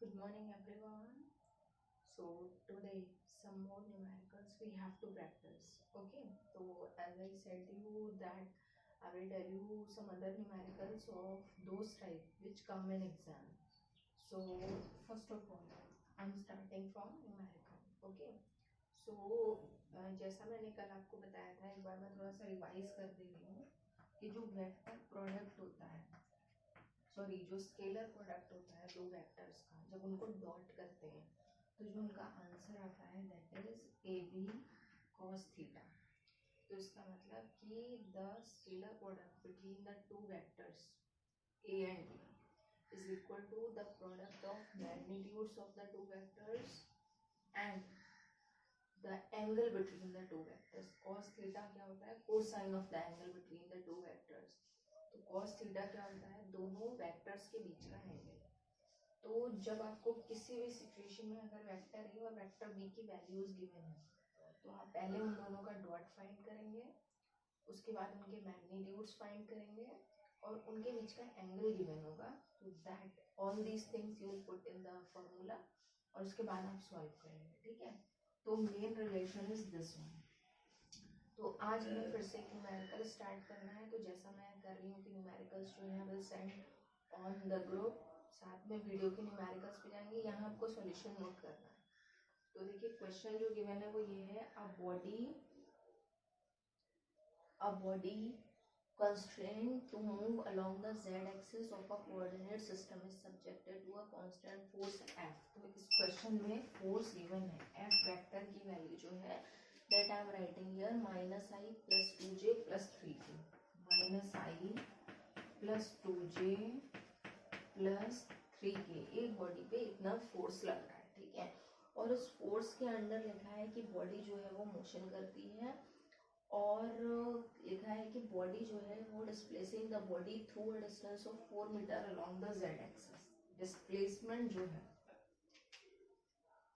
Good morning everyone. So today some more numericals we have to practice. Okay. So as I said to you that I will tell you some other numericals of those type which come in exam. So first of all I'm starting from numerical. Okay. So जैसा मैंने कल आपको बताया था एक बार मैं थोड़ा सा रिवाइज कर दे रही हूँ कि जो वेक्टर प्रोडक्ट होता है सॉरी जो स्केलर प्रोडक्ट होता है दो वेक्टर्स का जब उनको डॉट करते हैं तो जो उनका आंसर आता है that is A B cos theta. तो इसका मतलब कि the scalar product between the two vectors A and B is equal to the product of magnitudes of the two vectors and the angle between the two vectors. Cos theta क्या होता है? Cosine of the angle between the two vectors. तो cos theta क्या होता है? दोनों vectors के बीच का एंगल। तो जब आपको किसी भी सिचुएशन में अगर वेक्टर ए और वेक्टर बी की वैल्यूज गिवन है तो आप पहले उन दोनों का डॉट फाइंड करेंगे, उसके बाद उनके मैग्नीट्यूड्स फाइंड करेंगे और उनके बीच का एंगल गिवन होगा। तो that all these things you will put in the formula और उसके बाद आप सॉल्व करेंगे। ठीक है। तो main relation is this one. तो आज हमें फिर से न्यूमेरिकल स्टार्ट करना है। तो जैसा मैं कर रही हूँ कि न्यूमेरिकल्स जो है will send on the group, साथ में वीडियो के न्यूमेरिकल्स भी जाएंगे। यहाँ आपको सॉल्यूशन नोट करना है। तो देखिए क्वेश्चन जो गिवन है वो ये है, a body constrained to move along the z-axis of a coordinate system is subjected to a constant force F। तो इस क्वेश्चन में फोर्स गिवन है, F वेक्टर की वैल्यू जो है that I am writing here -i plus 2j plus 3k। -i plus 2j plus 3k एक body पे इतना फोर्स लग रहा है। ठीक है। और उस फोर्स के अंडर लिखा है कि बॉडी जो है वो मोशन करती है और लिखा है कि बॉडी जो है वो displacing the body through a distance of 4 metre along the Z axis. Displacement जो है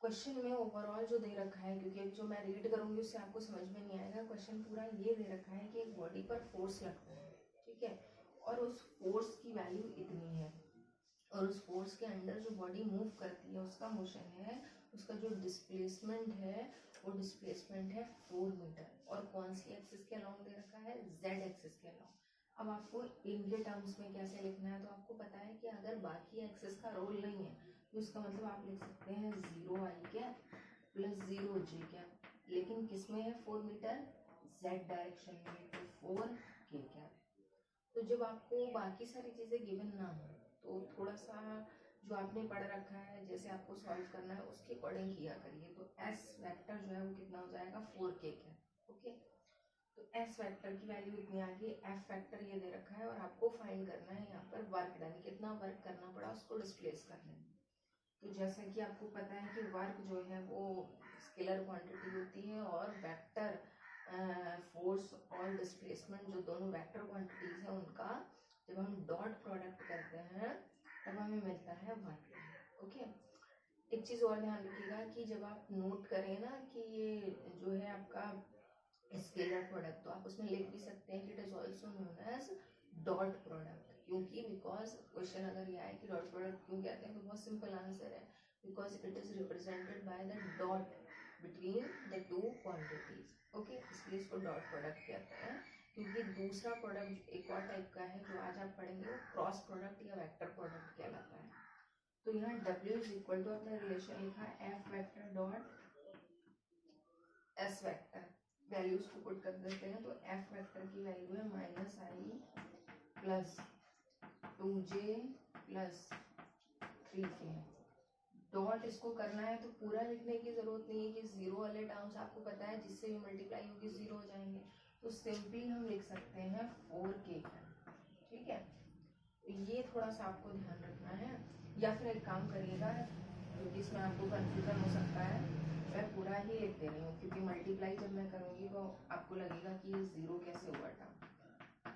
क्वेश्चन में ओवरऑल जो दे रखा है, क्योंकि अभी जो मैं रीड करूंगी उससे आपको समझ में नहीं आएगा। क्वेश्चन पूरा ये दे रखा है कि एक बॉडी पर फोर्स लगता है, ठीक है, और उस फोर्स की वैल्यू इतनी है और उस फोर्स के अंडर जो बॉडी मूव करती है उसका मोशन है, उसका जो डिस्प्लेसमेंट है वो डिस्प्लेसमेंट है 4 मीटर और कौन सी एक्सिस के अलोंग दे रखा है? जेड एक्सिस के अलोंग। अब आपको इनके टर्म्स में कैसे लिखना है? तो आपको पता है कि अगर बाकी एक्सिस का रोल नहीं है तो इसका मतलब आप लिख सकते हैं 0i cap plus 0j cap, लेकिन किसमें है? 4 मीटर जेड डायरेक्शन में, तो 4k कैप। तो जब आपको बाकी सारी चीज़ें गिवन ना हो तो थोड़ा सा जो आपने पढ़ रखा है जैसे आपको सॉल्व करना है उसके अकॉर्डिंग किया करिए। तो एस वेक्टर जो है वो कितना हो जाएगा? 4k cap. ओके। तो एस वेक्टर की वैल्यू इतनी आ गई, एफ वेक्टर ये दे रखा है और आपको फाइंड करना है यहाँ पर वर्क डन, कितना वर्क करना पड़ा उसको डिस्प्लेस करने में। तो जैसा कि आपको पता है कि वर्क जो है वो स्केलर क्वांटिटी होती है और वेक्टर फोर्स और डिस्प्लेसमेंट जो दोनों वेक्टर क्वांटिटीज है उनका जब हम डॉट प्रोडक्ट करते हैं तब हमें मिलता है वर्क। ओके। एक चीज़ और ध्यान रखिएगा कि जब आप नोट करें ना कि ये जो है आपका स्केलर प्रोडक्ट, तो आप उसमें लिख भी सकते हैं कि it is also known as dot product. क्योंकि बिकॉज क्वेश्चन अगर ये आए कि डॉट प्रोडक्ट क्यों कहते हैं तो बहुत सिंपल आंसर है, because it is represented by the dot between the two quantities. Okay, इसलिए इसको डॉट प्रोडक्ट कहते हैं। क्योंकि दूसरा प्रोडक्ट एक और टाइप का है जो आज आप पढ़ेंगे वो क्रॉस प्रोडक्ट या वेक्टर प्रोडक्ट कहलाता है। तो यहाँ W इज इक्वल टू अपना रिलेशन लिखा है F vector dot S vector, values को पुट कर देते हैं। तो एफ वेक्टर की वैल्यू है -i plus 2j plus 3k। Dot इसको करना है तो पूरा लिखने की जरूरत नहीं है कि जीरो वाले टर्म्स आपको पता है जिससे भी मल्टीप्लाई होगी जीरो हो जाएंगे, तो सिंपली हम लिख सकते हैं 4k का। ठीक है। ये थोड़ा सा आपको ध्यान रखना है, या फिर एक काम करिएगा क्योंकि इसमें आपको कंफ्यूजन हो सकता है, मैं पूरा ही लिख दे रही हूँ क्योंकि मल्टीप्लाई जब मैं करूँगी तो आपको लगेगा कि ये जीरो कैसे हुआ था।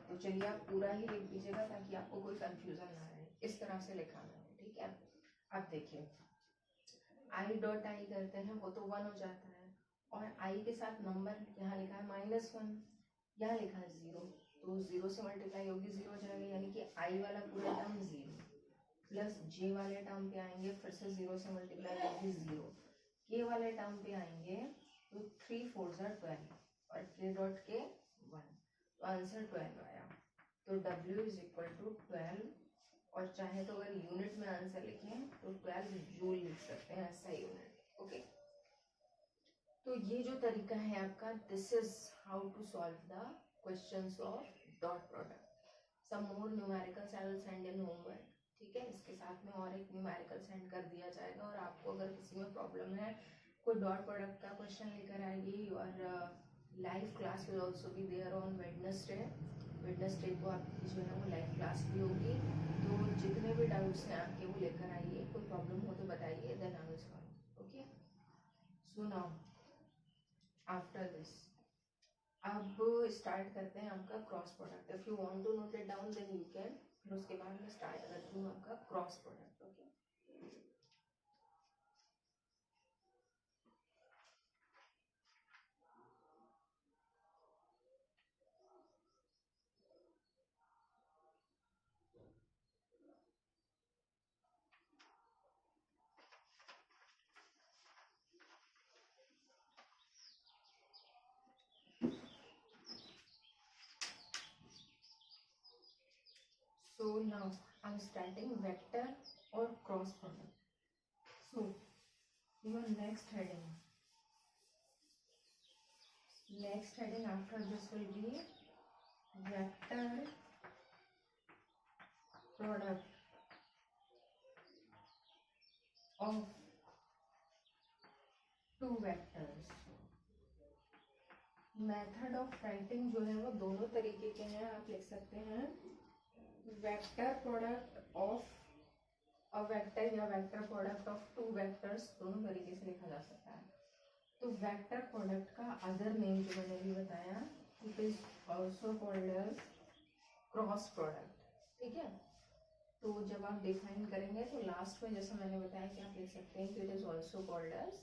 तो चलिए आप पूरा ही लिख दीजिएगा ताकि आपको कोई कंफ्यूजन ना रहे। इस तरह से लिखा मैंने, ठीक है। अब देखिए आई डॉट आई करते हैं वो तो 1 हो जाता है और आई के साथ नंबर यहाँ लिखा है -1, यहाँ लिखा है 0, तो 0 से मल्टीप्लाई होगी 0 हो जाएगा, यानी कि आई वाला पूरा टर्म 0। प्लस जे वाले टर्म पे आएंगे फिर से 0 से मल्टीप्लाई करके 0, के वाले टर्म पे आएंगे तो 3 4 12 और के डॉट के 1, तो आंसर 12 आया। तो W इज इक्वल टू 12, और चाहे तो अगर यूनिट में आंसर लिखें तो 12 जूल लिख सकते हैं, ऐसा यूनिट। ओके, तो ये जो तरीका है आपका, this is how to solve the questions of dot product. Some more numericals I will send in homework, ठीक है, इसके साथ में और एक न्यूमेरिकल सेंड कर दिया जाएगा। और आपको अगर किसी में प्रॉब्लम है, कोई डॉट प्रोडक्ट का क्वेश्चन लेकर आइए। और live class will also be there on Wednesday को आपकी जो है वो लाइव क्लास भी होगी। तो जितने भी डाउट्स हैं आपके वो लेकर आइए, कोई प्रॉब्लम हो तो बताइए, then I will solve. Okay, so now after this अब स्टार्ट करते हैं आपका cross product. If you want to note it down then you can. फिर उसके बाद मैं स्टार्ट करती हूँ आपका cross product. Okay, so now I'm starting vector or cross product. So your next heading after this will be vector product of two vectors. Method of writing जो है वो दोनों तरीके के हैं, आप लिख सकते हैं vector product of a vector या vector product of two vectors, दोनों तरीके से लिखा जा सकता है। तो वेक्टर प्रोडक्ट का अदर नेम जो मैंने भी बताया, it is also called as cross product, ठीक है। तो जब आप डिफाइन करेंगे तो लास्ट में जैसा मैंने बताया कि आप लिख सकते हैं कि it is also called as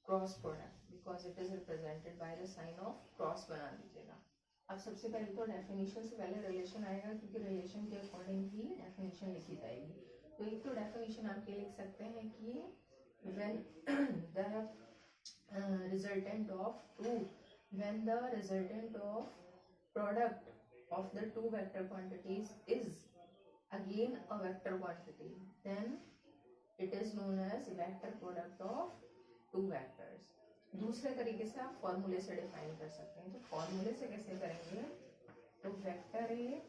cross product because it is represented by the sign of cross बना दीजिएगा। अब सबसे पहले तो डेफिनेशन से पहले रिलेशन आएगा, क्योंकि रिलेशन के अकॉर्डिंग ही डेफिनेशन लिखी जाएगी। तो एक तो डेफिनेशन आप ये लिख सकते हैं कि when the resultant of product of the two vector quantities is again a vector quantity, then it is known as vector product of two vectors. दूसरे तरीके से आप फॉर्मूले से डिफाइन कर सकते हैं। तो फॉर्मूले से कैसे करेंगे, तो vector A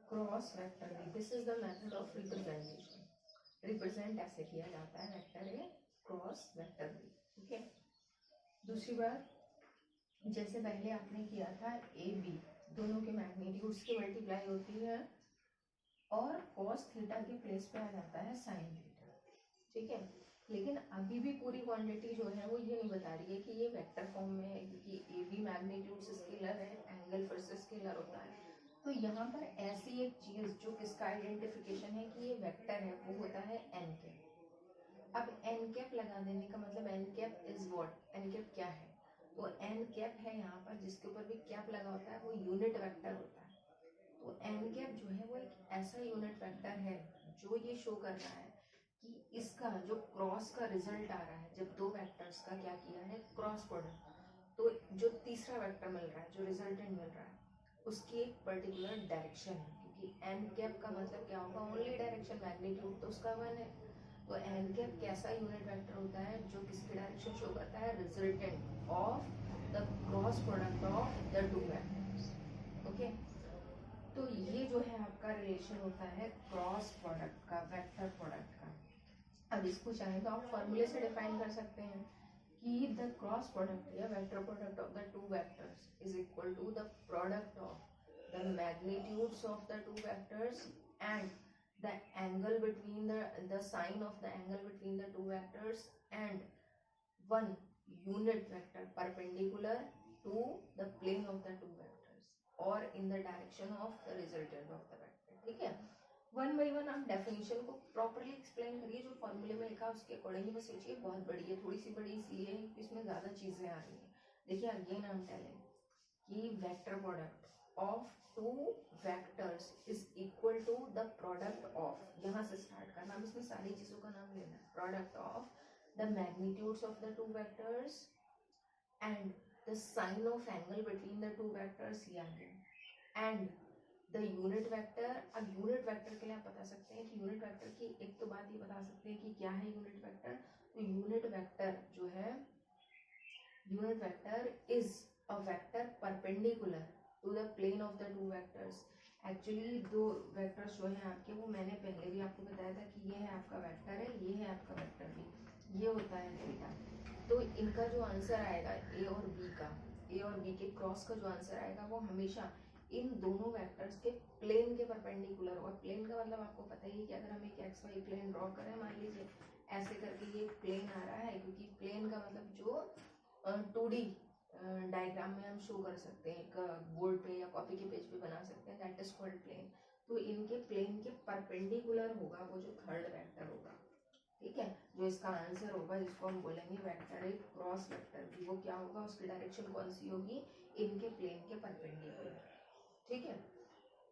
cross vector B, this is the method of representation. Represent ऐसे किया जाता है vector A cross vector B, ठीक है। दूसरी बात, जैसे पहले आपने किया था ए बी, दोनों के मैग्नीट्यूड्स की मल्टीप्लाई होती है और कॉस थीटा की प्लेस पे आ जाता है साइन थीटा, ठीक है। लेकिन अभी भी पूरी क्वांटिटी जो है वो ये नहीं बता रही है कि ये वेक्टर फॉर्म में है, क्योंकि ए बी मैग्नीट्यूड स्केलर है, एंगल फिर से स्केलर होता है। तो यहाँ पर ऐसी एक चीज जो किसका आइडेंटिफिकेशन है कि ये वेक्टर है, वो होता है एन कैप। अब एन कैप लगा देने का मतलब N cap is what, N cap क्या है, तो एन कैप है यहाँ पर जिसके ऊपर भी कैप लगा होता है वो यूनिट वेक्टर होता है। तो एन कैप जो है वो एक ऐसा यूनिट वेक्टर है जो ये शो कर रहा है कि इसका जो क्रॉस का रिजल्ट आ रहा है, जब दो वेक्टर्स का क्या किया है क्रॉस प्रोडक्ट, तो जो तीसरा वेक्टर मिल रहा है, जो रिजल्टेंट मिल रहा है, उसकी एक पर्टिकुलर डायरेक्शन है, क्योंकि एन कैप का मतलब क्या होगा, ओनली डायरेक्शन, मैग्नीट्यूड तो उसका 1 है। तो एन कैप कैसा यूनिट वेक्टर होता है जो किसकी डायरेक्शन शो करता है, resultant of the cross product of the two vectors, okay. तो ये जो है आपका रिलेशन होता है क्रॉस प्रोडक्ट का, वेक्टर प्रोडक्ट का। अब इसको चाहें तो आप फॉर्मूले से डिफाइन कर सकते हैं कि द क्रॉस प्रोडक्ट या vector product of the two vectors is equal to the product of the magnitudes of the two vectors and the angle between the sign of the angle between the two vectors and one unit vector perpendicular to the plane of the two vectors or in the direction of the resultant of the vector, ठीक है। One by one आप definition को properly explain करिए, जो फॉर्मूले में लिखा उसके अकॉर्डिंग ही बस सोचिए। बहुत बड़ी है, थोड़ी सी बड़ी इसलिए है कि इसमें ज्यादा चीजें आ रही हैं। देखिए अगेन आई एम टेलिंग कि vector product of two vectors is equal to the product of, यहाँ से स्टार्ट करना, अब इसमें सारी चीजों का नाम लेना है, product of the magnitudes of the two vectors and the sign of angle between the two vectors, ये आ गया, एंड द यूनिट वेक्टर। अब यूनिट वेक्टर के लिए आप बता सकते हैं कि यूनिट वेक्टर की एक तो बात ये बता सकते हैं कि क्या है यूनिट वेक्टर। तो यूनिट वेक्टर जो है, unit vector is a vector perpendicular to the plane of the two vectors. Actually दो वेक्टर्स जो हैं आपके, वो मैंने पहले भी आपको बताया था कि ये है आपका वेक्टर है, ये है आपका वेक्टर बी, ये होता है थीटा। तो इनका जो आंसर आएगा ए और बी का, ए और बी के क्रॉस का जो आंसर आएगा वो हमेशा इन दोनों वेक्टर्स के प्लेन के परपेंडिकुलर। और प्लेन का मतलब आपको पता ही है कि अगर हम एक एक्स वाई प्लेन ड्रॉ करें, मान लीजिए ऐसे करके ये प्लेन आ रहा है, क्योंकि प्लेन का मतलब जो 2D डायग्राम में हम शो कर सकते हैं, एक बोर्ड पे या कॉपी के पेज पे बना सकते हैं, दैट इज कॉल्ड प्लेन। तो इनके प्लेन के परपेंडिकुलर होगा वो जो थर्ड वेक्टर होगा, ठीक है, जो इसका आंसर होगा, जिसको हम बोलेंगे vector A cross vector B, वो क्या होगा, उसकी डायरेक्शन कौन सी होगी, इनके प्लेन के परपेंडिकुलर, ठीक है।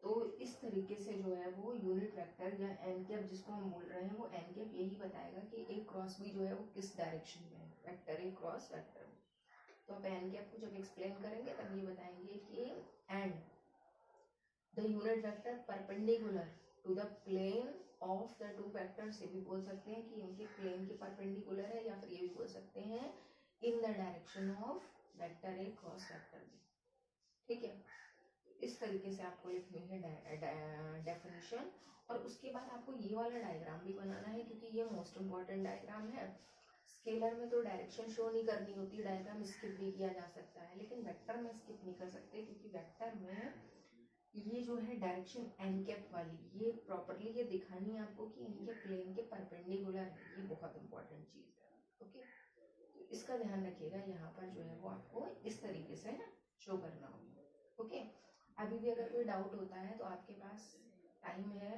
तो इस तरीके से जो है वो यूनिट वेक्टर या एन कैप जिसको हम बोल रहे हैं, वो एन कैप यही बताएगा कि ए क्रॉस बी जो है वो किस डायरेक्शन में है, vector A cross vector B. तो अब एन कैप को जब एक्सप्लेन करेंगे तब ये बताएंगे कि and the unit vector perpendicular to the plane of the two vectors, ये भी बोल सकते हैं कि इनके प्लेन के परपेंडिकुलर है, या फिर ये भी बोल सकते हैं in the direction of vector A cross vector B, ठीक है। इस तरीके से आपको लिखनी है डेफिनेशन। और उसके बाद आपको ये वाला डायग्राम भी बनाना है, क्योंकि ये मोस्ट इम्पॉर्टेंट डायग्राम है। स्केलर में तो डायरेक्शन शो नहीं करनी होती, डायग्राम स्किप भी किया जा सकता है, लेकिन वेक्टर में स्किप नहीं कर सकते, क्योंकि वेक्टर में ये जो है डायरेक्शन एन कैप वाली, ये प्रॉपरली ये दिखानी है आपको कि इनके प्लेन के परपेंडिकुलर है, ये बहुत इंपॉर्टेंट चीज है, ओके। तो इसका ध्यान रखिएगा, यहाँ पर जो है वो आपको इस तरीके से शो करना होगा, ओके। अभी भी अगर कोई डाउट होता है तो आपके पास टाइम है,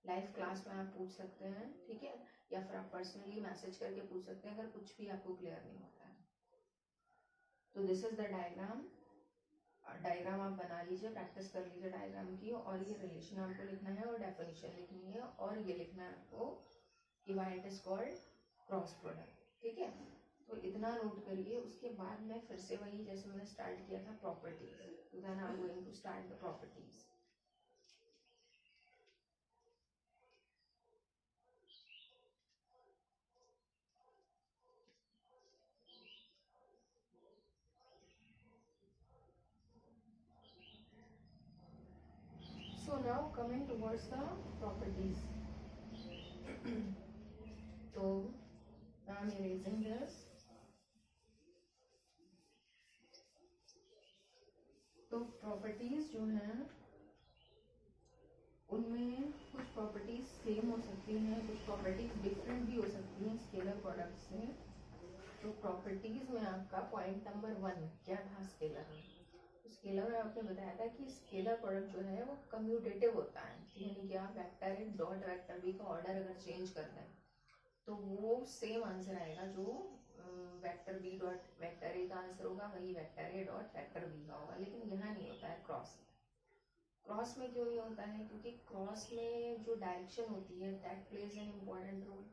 लाइव क्लास में आप पूछ सकते हैं, ठीक है, या फिर आप पर्सनली मैसेज करके पूछ सकते हैं अगर कुछ भी आपको क्लियर नहीं होता है। तो this is the diagram, diagram आप बना लीजिए, प्रैक्टिस कर लीजिए डायग्राम की, और ये रिलेशन आपको लिखना है और डेफिनेशन लिखनी है, और ये लिखना है आपको कि why it is called cross product, ठीक है। तो इतना नोट करिए। उसके बाद में फिर से वही जैसे मैंने स्टार्ट किया था प्रॉपर्टीज, तो then I am going to start the properties. So now coming towards the properties. So now I'm erasing this. तो प्रॉपर्टीज जो हैं उनमें कुछ प्रॉपर्टीज सेम हो सकती हैं, कुछ प्रॉपर्टीज डिफरेंट भी हो सकती हैं स्केलर प्रोडक्ट से। तो प्रॉपर्टीज में आपका पॉइंट नंबर 1 क्या था स्केलर में। तो स्केलर में आपने बताया था कि स्केलर प्रोडक्ट जो है वो कम्यूटेटिव होता है, यानी कि आप vector A dot vector B का ऑर्डर अगर चेंज कर दें तो वो सेम आंसर आएगा, जो vector B dot vector A का आंसर होगा वही vector A dot vector B का होगा। लेकिन यहाँ नहीं होता है क्रॉस में। क्रॉस में क्यों नहीं होता है, क्योंकि क्रॉस में जो डायरेक्शन होती है that plays an important role.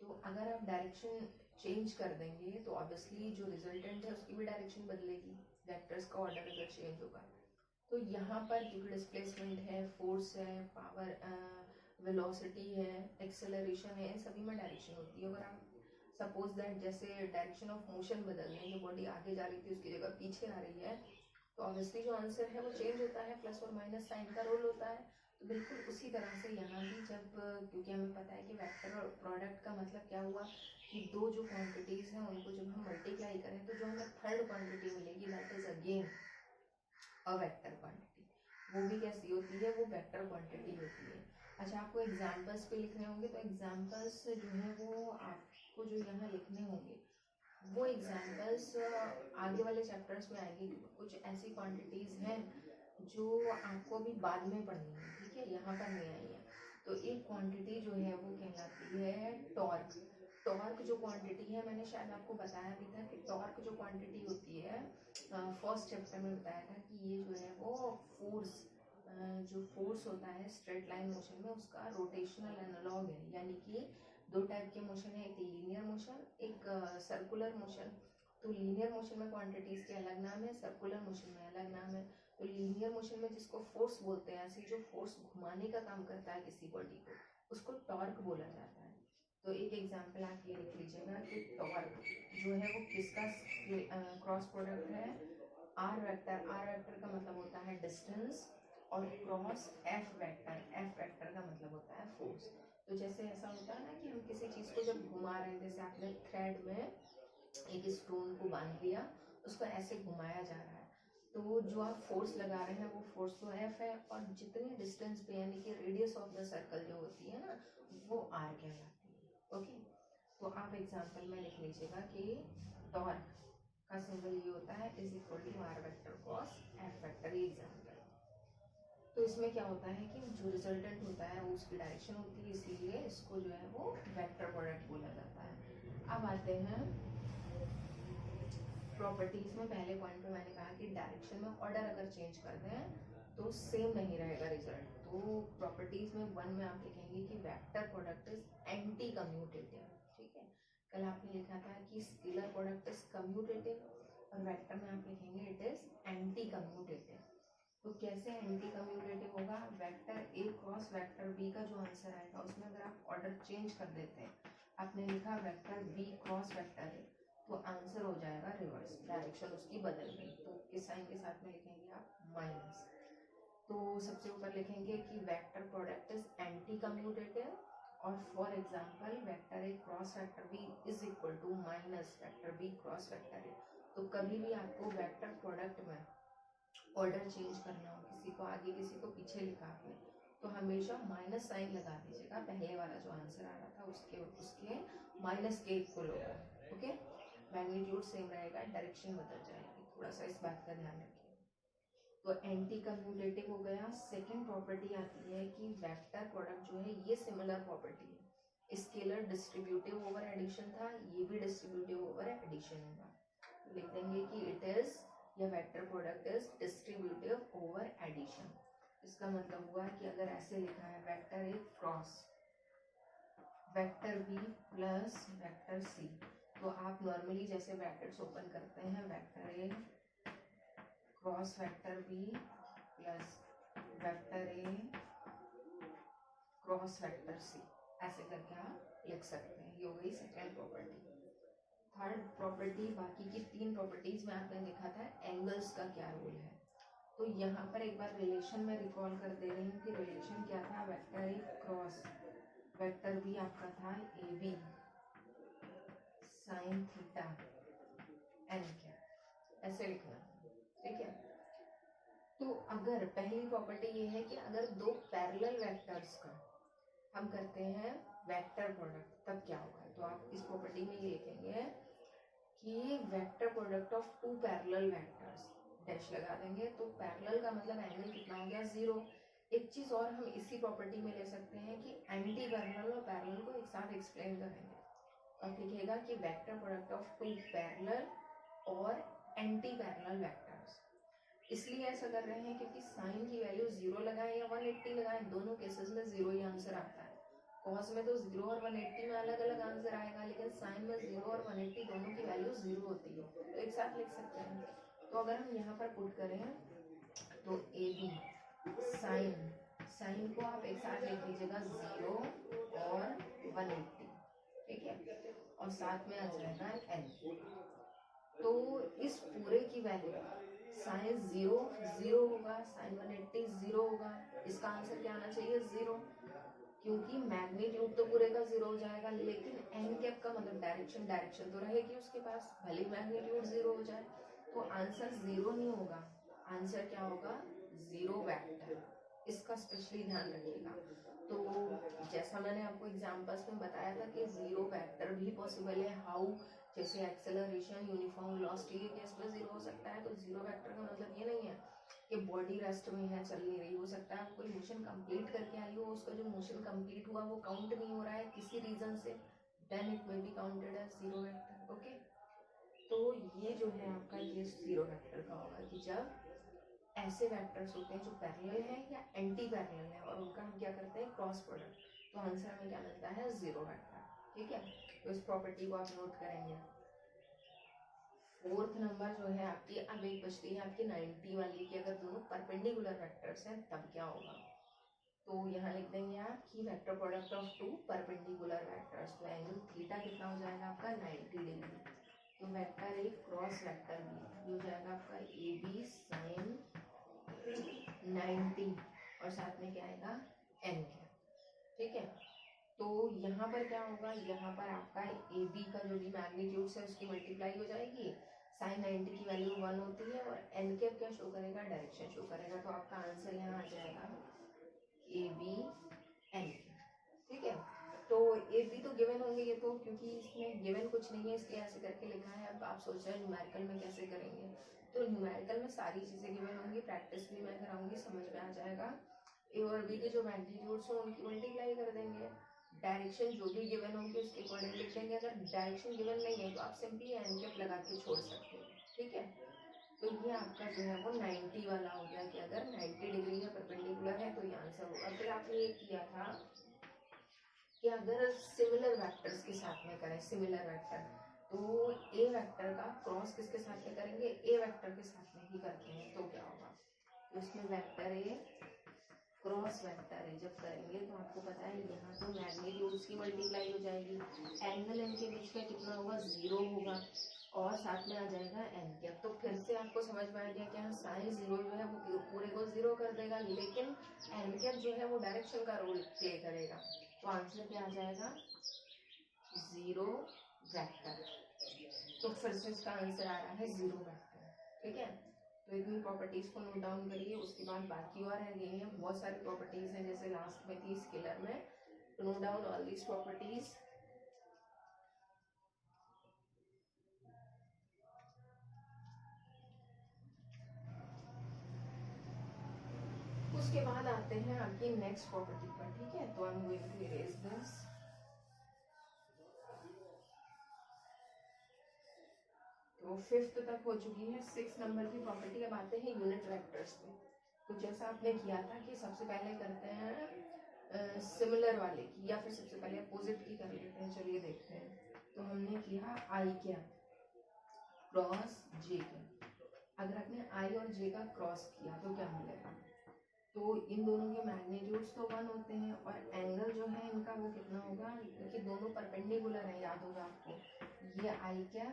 तो अगर आप डायरेक्शन चेंज कर देंगे तो ऑब्वियसली जो रिजल्टेंट है उसकी भी डायरेक्शन बदलेगी, वेक्टर्स का ऑर्डर अगर चेंज होगा। तो यहाँ पर क्योंकि डिस्प्लेसमेंट है, फोर्स है, पावर वेलोसिटी है, एक्सेलरेशन है, इन सभी में डायरेक्शन होती है। अगर आप सपोज दैट जैसे डायरेक्शन ऑफ मोशन बदल दें, जो बॉडी आगे जा रही थी उसकी जगह पीछे आ रही है, तो ऑब्वियसली जो आंसर है वो चेंज होता है, प्लस और माइनस साइन का रोल होता है। तो बिल्कुल उसी तरह से यहाँ भी जब, क्योंकि हमें पता है कि वेक्टर और प्रोडक्ट का मतलब क्या हुआ कि दो जो क्वांटिटीज हैं उनको जब हम मल्टीप्लाई करें तो जो हमें थर्ड क्वांटिटी मिलेगी that is again a vector quantity. वो भी कैसी होती है, वो वेक्टर क्वांटिटी होती है। अच्छा, आपको एग्जाम्पल्स पे लिखने होंगे, तो एग्जाम्पल्स जो है वो आपको जो यहाँ लिखने होंगे वो एग्जाम्पल्स आगे वाले चैप्टर्स में आएंगे, क्योंकि कुछ ऐसी क्वांटिटीज हैं जो आपको अभी बाद में पढ़नी है, ठीक है, यहाँ पर नहीं आई है। तो एक क्वांटिटी जो है वो कहलाती है टॉर्क। टॉर्क जो क्वांटिटी है, मैंने शायद आपको बताया भी था कि टॉर्क जो क्वांटिटी होती है, फर्स्ट चैप्टर में बताया था कि ये जो है वो फोर्स जो फोर्स होता है स्ट्रेट लाइन मोशन में उसका रोटेशनल एनालॉग है, यानी कि दो टाइप के मोशन है, एक लीनियर मोशन, एक सर्कुलर मोशन। तो लीनियर मोशन में क्वांटिटीज के अलग नाम है, सर्कुलर मोशन में अलग नाम है। तो लीनियर मोशन में जिसको फोर्स बोलते हैं, ऐसे जो फोर्स घुमाने का काम करता है किसी बॉडी को, उसको टॉर्क बोला जाता है। तो एक एग्जांपल आप ये लिख लीजिएगा कि टॉर्क जो है वो किसका क्रॉस प्रोडक्ट है, आर वेक्टर। आर वेक्टर का मतलब होता है डिस्टेंस, और cross F vector, F vector का मतलब होता है फोर्स। तो जैसे ऐसा होता है ना कि हम किसी चीज़ को जब घुमा रहे हैं, जैसे आपने थ्रेड में एक स्टोन को बांध दिया, उसको ऐसे घुमाया जा रहा है, तो जो आप फोर्स लगा रहे हैं वो फोर्स तो एफ है, और जितनी डिस्टेंस पे यानी कि रेडियस ऑफ द सर्कल जो होती है ना, वो आर कहलाती है। ओके, तो आप एग्जांपल में लिख लीजिएगा कि टॉर्क का सिंबल ये होता है is equal to R vector cross F vector, ये एग्जांपल। तो इसमें क्या होता है कि जो रिजल्टेंट होता है वो उसकी डायरेक्शन होती है, इसीलिए इसको जो है वो वेक्टर प्रोडक्ट बोला जाता है। अब आते हैं प्रॉपर्टीज में। पहले पॉइंट पे मैंने कहा कि डायरेक्शन में ऑर्डर अगर चेंज करते हैं तो सेम नहीं रहेगा रिजल्ट। तो प्रॉपर्टीज में 1 में आप लिखेंगे कि vector product is anti commutative. ठीक है, कल आपने लिखा था कि स्केलर प्रोडक्ट इज कम्यूटेटिव, और वेक्टर में आप लिखेंगे इट इज एंटी कम्यूटेटिव। तो कैसे एंटी कम्यूटेटिव होगा, vector A cross vector B का जो आंसर आएगा उसमें अगर आप ऑर्डर चेंज कर देते हैं, आपने लिखा vector B cross vector A, तो आंसर हो जाएगा रिवर्स, डायरेक्शन उसकी बदल गई। तो किस साइन के साथ में लिखेंगे आप, माइनस। तो सबसे ऊपर लिखेंगे कि vector product is anti commutative, और for example vector A cross vector B is equal to minus vector B cross vector A. तो कभी भी आपको वेक्टर प्रोडक्ट में ऑर्डर चेंज करना हो, किसी को आगे किसी को पीछे लिखा आपने, तो हमेशा माइनस साइन लगा दीजिएगा, पहले वाला जो आंसर आ रहा था उसके माइनस के इक्वल होगा। ओके, मैग्नीट्यूड सेम रहेगा, डायरेक्शन बदल जाएगी, थोड़ा सा इस बात का ध्यान रखिए। तो एंटी कम्यूटेटिव हो गया। सेकेंड प्रॉपर्टी आती है कि वेक्टर प्रोडक्ट जो है ये सिमिलर प्रॉपर्टी है, स्केलर डिस्ट्रीब्यूटिव ओवर एडिशन था, ये भी डिस्ट्रीब्यूटिव ओवर एडिशन होगा। लिख देंगे कि इट इज, या vector product is distributive over addition. इसका मतलब हुआ कि अगर ऐसे लिखा है vector A cross vector B plus vector C, तो आप नॉर्मली जैसे ब्रैकेट्स ओपन करते हैं, vector A cross vector B plus vector A cross vector C, ऐसे करके आप लिख सकते हैं। ये हो गई सेकेंड प्रॉपर्टी। थर्ड प्रॉपर्टी, बाकी की 3 प्रॉपर्टीज में आपने देखा था एंगल्स का क्या रोल है। तो यहाँ पर एक बार रिलेशन में रिकॉल कर दे रही हूँ कि रिलेशन क्या था, vector A cross vector B आपका था A B sine theta N क्या, ऐसे लिखना। ठीक है, तो अगर पहली प्रॉपर्टी ये है कि अगर दो पैरेलल वेक्टर्स का हम करते हैं वेक्टर प्रोडक्ट, तब क्या होगा। तो आप इस प्रॉपर्टी में ये लिखेंगे कि vector product of 2 parallel vectors, dash लगा देंगे। तो पैरेलल का मतलब एंगल कितना हो गया, 0। एक चीज और हम इसी प्रॉपर्टी में ले सकते हैं कि एंटी पैरेलल और पैरेलल को एक साथ एक्सप्लेन करेंगे। अब लिखेगा कि वेक्टर प्रोडक्ट ऑफ 2 पैरेलल और एंटी पैरेलल वेक्टर्स। इसलिए ऐसा कर रहे हैं क्योंकि साइन की वैल्यू 0 लगाएं या 180 लगाएं, दोनों केसेस में 0 ही आंसर आता है। कॉस में तो 0 और 180 में अलग अलग आंसर आएगा, लेकिन साइन में 0 और 180 दोनों की वैल्यू 0 होती है, तो एक साथ लिख सकते हैं। तो अगर हम यहाँ पर पुट करें तो ए बी साइन, साइन को आप एक साथ लिख लीजिएगा 0 और 180, ठीक है, और साथ में आ जाएगा एन। तो इस पूरे की वैल्यू साइन 0 0 होगा, साइन 180 0 होगा, इसका आंसर क्या आना चाहिए 0, क्योंकि मैग्नीट्यूड तो पूरे का 0 हो जाएगा, लेकिन एन कैप का मतलब डायरेक्शन, डायरेक्शन तो रहेगी उसके पास, भले मैग्नीट्यूड 0 हो जाए। तो आंसर 0 नहीं होगा, आंसर क्या होगा 0 वेक्टर, इसका स्पेशली ध्यान रखिएगा। तो जैसा मैंने आपको एग्जांपल्स में बताया था कि 0 वेक्टर भी पॉसिबल है, हाउ, जैसे एक्सेलरेशन, यूनिफॉर्म वेलोसिटी के केस में 0 हो सकता है। तो 0 वेक्टर का मतलब ये नहीं है कि बॉडी रेस्ट में है, चल नहीं रही, हो सकता है कोई मोशन कंप्लीट करके आई हो, उसका जो मोशन कंप्लीट हुआ वो काउंट नहीं हो रहा है किसी रीजन से, then it may be counted as 0 vector. Okay, तो ये जो है आपका ये 0 वेक्टर का होगा कि जब ऐसे वेक्टर्स होते हैं जो पैरेलल हैं या एंटी पैरेलल हैं और उनका हम क्या करते हैं क्रॉस प्रोडक्ट, तो आंसर हमें क्या मिलता है 0 वेक्टर। ठीक है, तो इस प्रॉपर्टी को आप नोट करेंगे। फोर्थ नंबर जो है आपकी, अब एक बचती है आपकी 90 वाली कि अगर दोनों परपेंडिकुलर वेक्टर्स हैं तब क्या होगा। तो यहाँ लिख देंगे आप कि vector product of two perpendicular vectors, तो एंगल थीटा कितना हो जाएगा आपका 90 डिग्री। तो vector A cross vector B हो जाएगा आपका ए बी साइन 90 और साथ में क्या आएगा एन क्या। ठीक है, तो यहाँ पर क्या होगा, यहाँ पर आपका ए बी का जो भी मैग्नीट्यूड है उसकी मल्टीप्लाई हो जाएगी, साइन 90 की वैल्यू 1 होती है और एन कैप क्या शो करेगा, डायरेक्शन शो करेगा। तो आपका आंसर यहाँ आ जाएगा ए बी एन। ठीक है, तो ए बी तो गिवन होंगे ये तो, क्योंकि इसमें गिवन कुछ नहीं है इसलिए ऐसे करके लिखा है। अब आप सोच रहे हैं न्यूमेरिकल में कैसे करेंगे, तो न्यूमेरिकल में सारी चीज़ें गिवन होंगी, प्रैक्टिस भी मैं कराऊंगी, समझ में आ जाएगा। ए और बी के जो मैग्नीट्यूड्स हैं उनकी मल्टीप्लाई कर देंगे, डायरेक्शन जो भी गिवन होंगे उसके अकॉर्डिंग लिख देंगे। अगर डायरेक्शन गिवन नहीं है तो आप सिंपली एन कैप लगा के छोड़ सकते हो। ठीक है, तो ये आपका जो है वो 90 वाला हो गया कि अगर 90 डिग्री का परपेंडिकुलर है तो ये आंसर होगा। फिर आपने ये किया था कि अगर सिमिलर वेक्टर्स के साथ में करें, सिमिलर वेक्टर, तो ए वेक्टर का क्रॉस किसके साथ में करेंगे, ए वेक्टर के साथ में ही करते हैं, तो क्या होगा। तो इसमें वेक्टर ए क्रॉस वेक्टर है जब करेंगे तो आपको पता है यहाँ तो मैग्नीट्यूड्स की मल्टीप्लाई हो जाएगी, एंगल इनके बीच का कितना होगा 0 होगा और साथ में आ जाएगा एन कैप। तो फिर से आपको समझ में आ गया कि हाँ साइन 0 जो है वो पूरे को 0 कर देगा, लेकिन एन कैप जो है वो डायरेक्शन का रोल प्ले करेगा। तो आंसर क्या आ जाएगा 0 वेक्टर। तो फिर से इसका आंसर आ रहा है 0 वेक्टर। ठीक है, तो इतनी प्रॉपर्टीज को नोट डाउन करिए, उसके बाद बाकी और रह गई हैं बहुत सारी प्रॉपर्टीज हैं, जैसे लास्ट में थी स्केलर में। तो note down all these properties. उसके बाद आते हैं आपकी नेक्स्ट प्रॉपर्टी पर। ठीक है, तो I am going to erase this. तो फिफ्थ तक हो चुकी है, 6 नंबर की प्रॉपर्टी। अब आते हैं यूनिट वेक्टर्स पे। तो जैसा आपने किया था कि सबसे पहले करते हैं सिमिलर वाले की, या फिर सबसे पहले अपोजिट की कर लेते हैं। चलिए देखते हैं। तो हमने किया आई क्या क्रॉस जे क्या। अगर आपने आई और जे का क्रॉस किया तो क्या मिलेगा, तो इन दोनों के मैग्नीट्यूड्स तो 1 होते हैं और एंगल जो है इनका वो कितना होगा, क्योंकि दोनों परपेंडिकुलर है, याद होगा आपको, ये आई क्या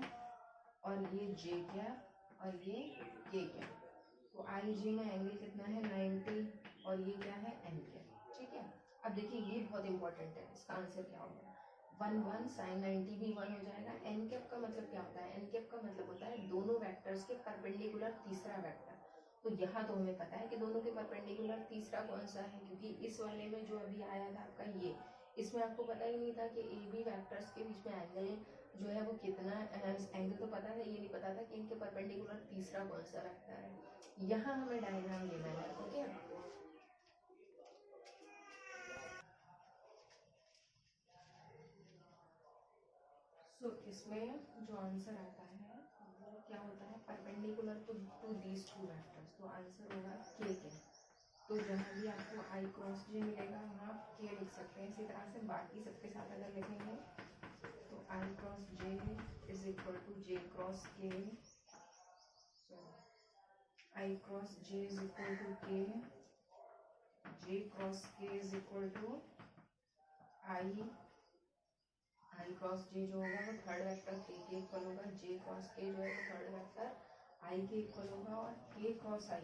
और ये जे क्या और ये के क्या। तो आई जे में एंगल कितना है 90 और ये क्या है एन क्या। ठीक है, अब देखिए ये बहुत इंपॉर्टेंट है, इसका आंसर क्या होगा 1 1 साइन 90 भी 1 हो जाएगा। एन कैप का मतलब क्या होता है, एन कैप का मतलब होता है दोनों वेक्टर्स के परपेंडिकुलर तीसरा वेक्टर। तो यहाँ तो हमें पता है कि दोनों के परपेंडिकुलर तीसरा कौन सा है, क्योंकि इस वाले में जो अभी आया था आपका ये, इसमें आपको पता ही नहीं था कि ए बी वेक्टर्स के बीच में एंगल जो है वो कितना, एंगल तो पता है, ये नहीं पता था कि इनके परपेंडिकुलर तीसरा कौन सा वेक्टर है। यहाँ हमें डायग्राम लेना है। ओके, सो इसमें जो आंसर आता है वो क्या होता है, perpendicular to these two vectors. तो आंसर होगा के क्या। तो जहाँ भी आपको आई क्रॉस जे मिलेगा वहाँ आप के लिख सकते हैं। इसी तरह से बाकी सबके साथ अगर लिखेंगे तो I cross J is equal to J cross K, I cross J is equal to K, J cross K is equal to I, I cross J जो होगा वो थर्ड वेक्टर के इक्वल होगा, जे क्रॉस के जो है वो थर्ड वेक्टर आई के इक्वल होगा और के क्रॉस आई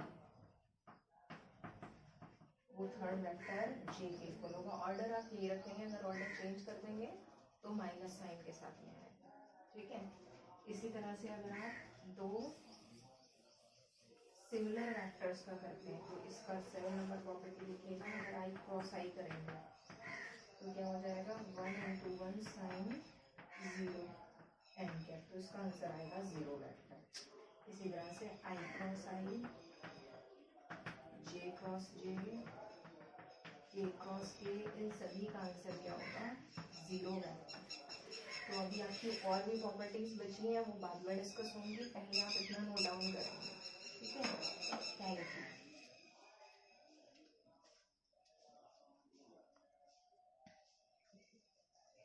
वो थर्ड वेक्टर जे के इक्वल होगा। ऑर्डर आप ये रखेंगे, अगर ऑर्डर चेंज कर देंगे तो माइनस साइन के साथ में आएगा। ठीक है, इसी तरह से अगर आप दो सिमिलर वेक्टर्स का करते हैं तो इसका 7 नंबर प्रॉपर्टी लिखिएगा। अगर आई क्रॉस आई करेंगे तो क्या हो जाएगा 1 into 1 साइन 0 एन कैप। तो इसका आंसर आएगा 0 वेक्टर। इसी तरह से आई क्रॉस आई, जे क्रॉस जे, के क्रॉस के, इन सभी का आंसर क्या होगा 0 वेक्टर। तो अभी आपकी और भी प्रॉपर्टीज बची हैं वो बाद में डिस्कस होंगी, पहले आप इतना नोट डाउन करेंगे। ठीक है, थैंक यू।